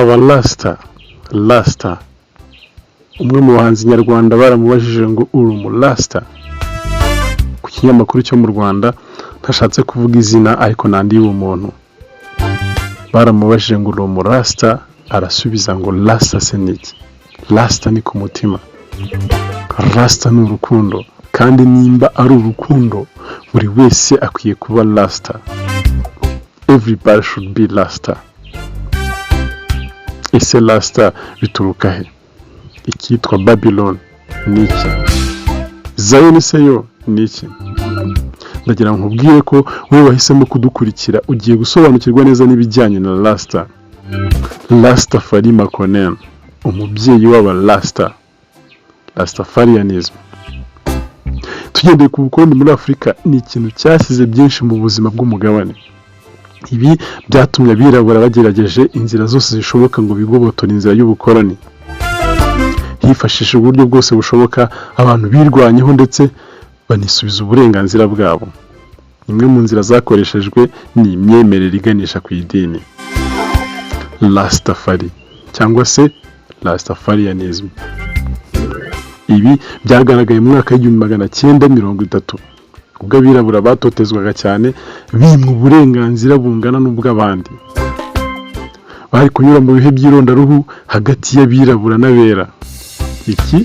Rasta umwe mu bahanzi nyarwanda baramubajije ngo uri umurasta ku kinyamakuru cyo mu Rwanda, ntashatse kuvuga izina ariko nandi y'umuntu. Baramubajije ngo uri umurasta, arasubiza ngo rasta se niki? Rasta ni ku mutima, rasta ni urukundo, kandi nimba ari urukundo buri wese akwiye kuba rasta. Everybody should be rasta. Ese rasta bituruka he? Ikitwa Babylon niki? Zion se yo niki? Ndagira ngo nkubwire ko wowe wahisemo kudukurikira ugiye gusobanukirwa neza n'ibijyanye na rasta. Rastafarianism, umubyeyi w'abarasta, Rastafarianism. Tugendeye ku bukoroni muri Afurika, ni ikintu cyasize byinshi mu buzima bw'umugabane. Ibi byatumye abirabura bagerageje inzira zose zishoboka ngo bigobotore inzira y'ubukoroni. Hifashishije uburyo bwose bushoboka, abantu birwanyeho ndetse banisubiza uburenganzira bwabo. Imwe mu nzira zakoreshejwe ni imyemerere iganisha ku idini, Rastafari cyangwa se Rastafarianism. Ibi byagaragaye mu mwaka w'1930 ubwo abirabura batotezwaga cyane, bimwe uburenganzira bungana n'ubw'abandi. Bari kunyura mu bihe by'irondaruhu hagati y'abirabura n'abera. Iki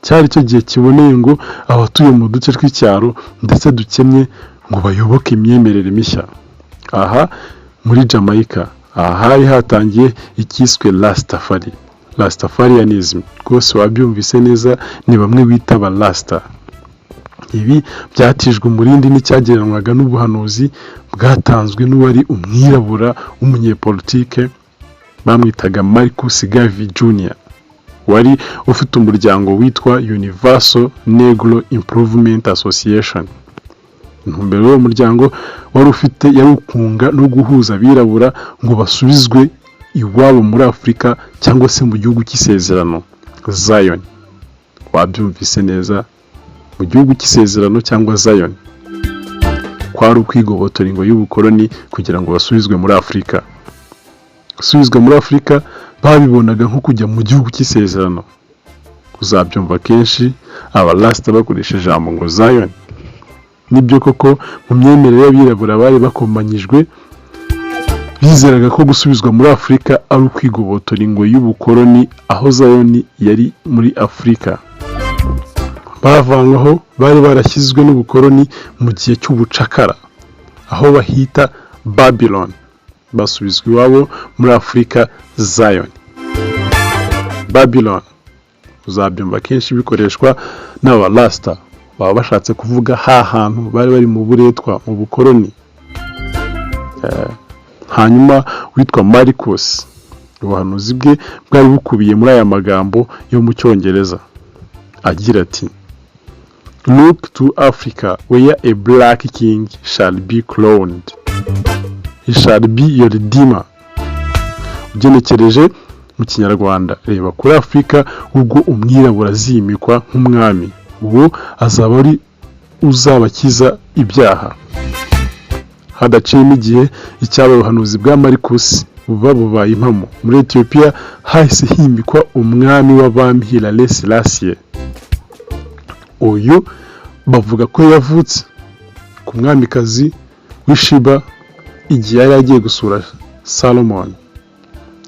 cyari cyo gihe kiboneye ngo abatuye mu duce tw'icyaro ndetse dukennye ngo bayoboke imyemerere mishya. Aha muri Jamaica, hari hatangiye ikiswe Rastafarianism. Rwose wabyumvise neza, ni bamwe bita abarasta. Ibi byatijwe umurindi n'icyageranwaga n'ubuhanuzi bwatanzwe n'uwari umwirabura w'umunyepolitike bamwitaga Marcus Garvey Jr. wari ufite umuryango witwa Universal Negro Improvement Association. Intumbero y'uwo muryango wari ukunga no guhuza abirabura ngo basubizwe iwabo muri Afurika cyangwa se mu gihugu cy'isezerano, Zion. Wabyumvise neza, mu gihugu cy'isezerano cyangwa Zion. Kwari ukwigobotora ingo y'ubukoroni kugira ngo basubizwe muri Afurika. Gusubizwa muri Afurika babibonaga nko kujya mu gihugu cy'isezerano. Uzabyumva kenshi abarasta bakoresha ijambo ngo Zion. Nibyo koko mu myemerere y'abirabura bari bakomanyijwe, bizeraga ko gusubizwa muri Afurika ari ukwigobotora ingo y'ubukoroni, aho Zion yari muri Afurika. Bavangaho bari barashyizwe n'ubukoroni mu gihe cy'ubucakara, aho bahita Babylon, basubizwa iwabo muri Afurika, Zion. Babylon uzabyumva kenshi bikoreshwa n'abarasta, baba bashatse kuvuga hantu bari mu buretwa mu bukoroni. Hanyuma witwa Marcus, ubuhanuzi bwe bwari bukubiye muri aya magambo yo mu Cyongereza agira ati, Look to Africa where a black king shall be crowned. He shall be your redeemer. Ugenekereje mu Kinyarwanda, reba kuri Afurika ubwo umwirabura azimikwa nk'umwami, uwo azaba ari uzabakiza ibyaha. Hadaciyemo igihe icyaba ubuhanuzi bwa Marcus bubaye impamo. Muri Ethiopia hahise himikwa umwami w'abami Hilaire Silassie. Uyu bavuga ko yavutse ku mwamikazi w'Ishiba igihe yari agiye gusura Salomon.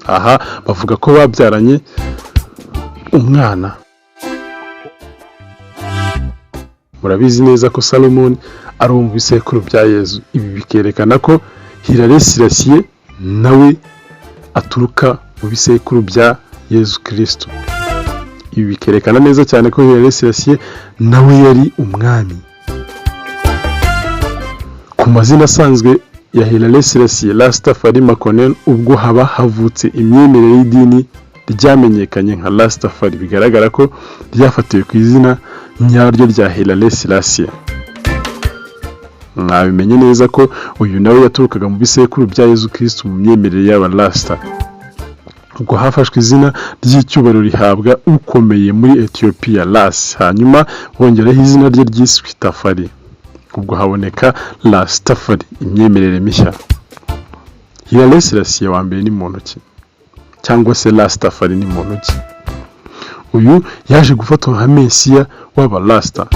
Aha bavuga ko babyaranye umwana. Murabizi neza ko Salomon ari mu bisekuru bya Yezu. Ibi bikerekana ko Hilaire Silassie nawe aturuka mu bisekuru bya Yezu Christo. Ibi bikerekana neza cyane ko Hilaire Silassie nawe yari umwami. Ku mazina asanzwe ya Hilaire Silassie Rastafarianism, ubwo haba havutse imyemerere y'idini ryamenyekanye nka Rastafari, bigaragara ko ryafatiwe ku izina nyaryo rya Hilaire Silassie. Mwabimenye neza ko uyu nawe yaturukaga mu bisekuru bya Yezu Christo mu myemerere y'abarasta. Ubwo hafashwe izina ry'icyubahiro rihabwa ukomeye muri Ethiopia, Ras, hanyuma bongeraho izina rye ryiswe Tafari. Ubwo haboneka Rastafari, imyemerere mishya. Hilaire Silassie wa mbere ni muntu ki? cyangwa se Rastafari ni muntu ki. Uyu yaje gufatwa nka Mesiya w'abarasta,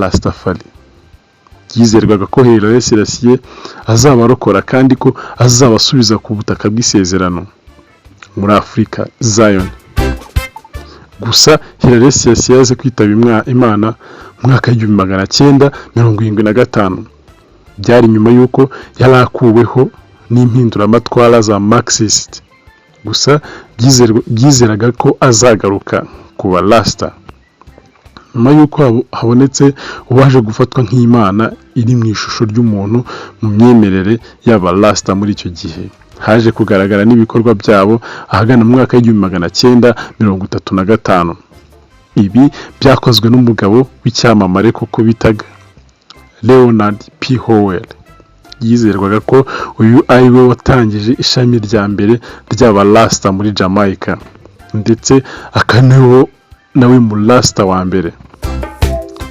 Rastafari. Yizerwaga ko Hilaire Silassie azabarokora kandi ko azabasubiza ku butaka bw'isezerano muri Afurika, Zion. Gusa Hilaire Silassie yaje kwitaba Imana mu mwaka w'1975. Byari nyuma y'uko yari akuweho n'impinduramatwara za Marxist. Gusa byizeraga ko azagaruka ku barasta. Nyuma y'uko habonetse uwaje gufatwa nk'Imana iri mu ishusho ry'umuntu mu myemerere y'abarasta muri icyo gihe, haje kugaragara n'ibikorwa byabo ahagana mu mwaka w'1935. Ibi byakozwe n'umugabo w'icyamamare koko bitaga Leonard P. Howell. Yizerwaga ko uyu ari we watangije ishami rya mbere ry'abarasta muri Jamaica, ndetse akaniho nawe mu rasta wa mbere.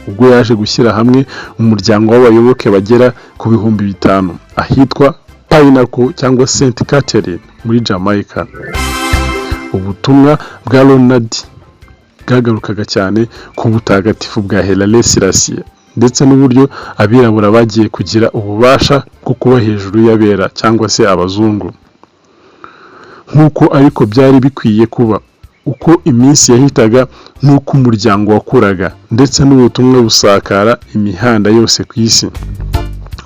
Ubwo yaje gushyira hamwe umuryango w'abayoboke bagera ku 5,000 ahitwa Pinnacle cyangwa St. Catherine muri Jamaica. Ubutumwa bwa Leonard bwagarukaga cyane ku butagatifu bwa Hilaire Silassie, ndetse n'uburyo abirabura bagiye kugira ububasha bwo kuba hejuru y'abera cyangwa se abazungu. Nk'uko ariko byari bikwiye kuba, uko iminsi yahitaga n'uko umuryango wakuraga, ndetse n'ubutumwa busakara imihanda yose ku isi.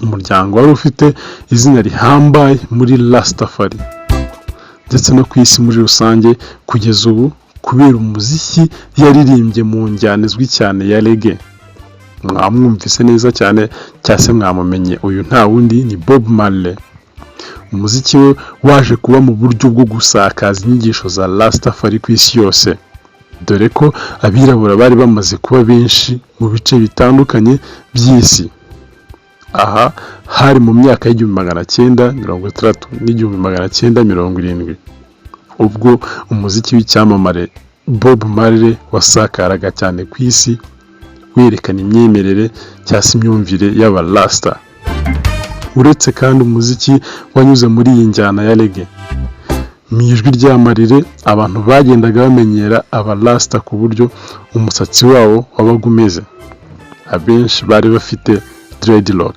Umuryango wari ufite izina rihambaye muri Rastafari ndetse no ku isi muri rusange kugeza ubu, kubera umuziki yaririmbye mu njyana izwi cyane ya reggae. Mwamwumvise neza cyane cyase mwamumenye, uyu nta wundi ni Bob Marley. Umuziki we waje kuba mu buryo bwo gusakaza inyigisho za Rastafari ku isi yose, dore ko abirabura bari bamaze kuba benshi mu bice bitandukanye by'isi. Aha hari mu myaka y'1960 n'1970, ubwo umuziki w'icyamamare Bob Marley wasakaraga cyane ku isi, werekana imyemerere cyangwa imyumvire y'abarasta. Uretse kandi umuziki wanyuze muri iyi njyana ya reggae, mu ijwi ry'amarire abantu bagendaga bamenyera abarasta ku buryo umusatsi wabo wabaga umeze. Abenshi bari bafite dreadlock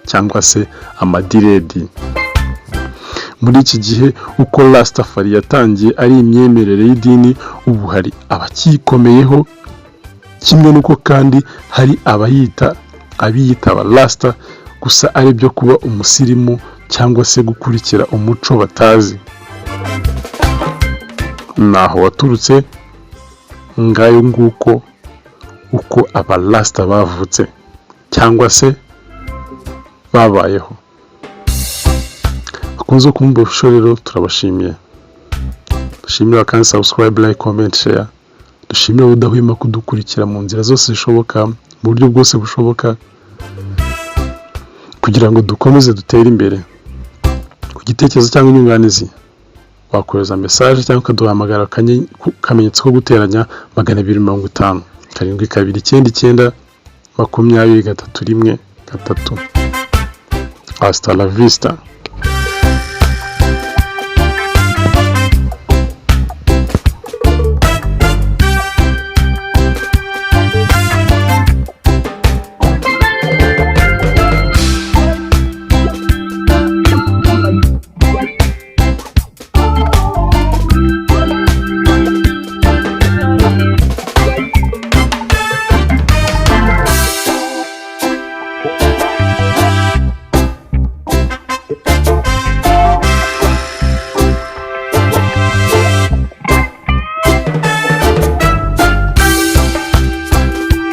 cyangwa se amadiredi. Muri iki gihe uko Rastafari yatangiye ari imyemerere y'idini, ubu hari abakikomeyeho, kimwe nuko kandi hari abiyita abarasta gusa ari byo kuba umusirimu cyangwa se gukurikira umuco batazi. Naho waturutse, ngayo nguko uko abarasta bavutse cyangwa se babayeho. Akunze kumva rero turabashimiye. Dushimira kandi subscribe, like, comment, share. Dushimira udahwema kudukurikira mu nzira zose zishoboka, mu buryo bwose bushoboka, kugira ngo dukomeze dutere imbere. Ku gitekerezo cyangwa inyunganizi wakohereza message cyangwa ukaduhamagara kamenyetso ko guteranya 250 729 20 3 Hasta la vista.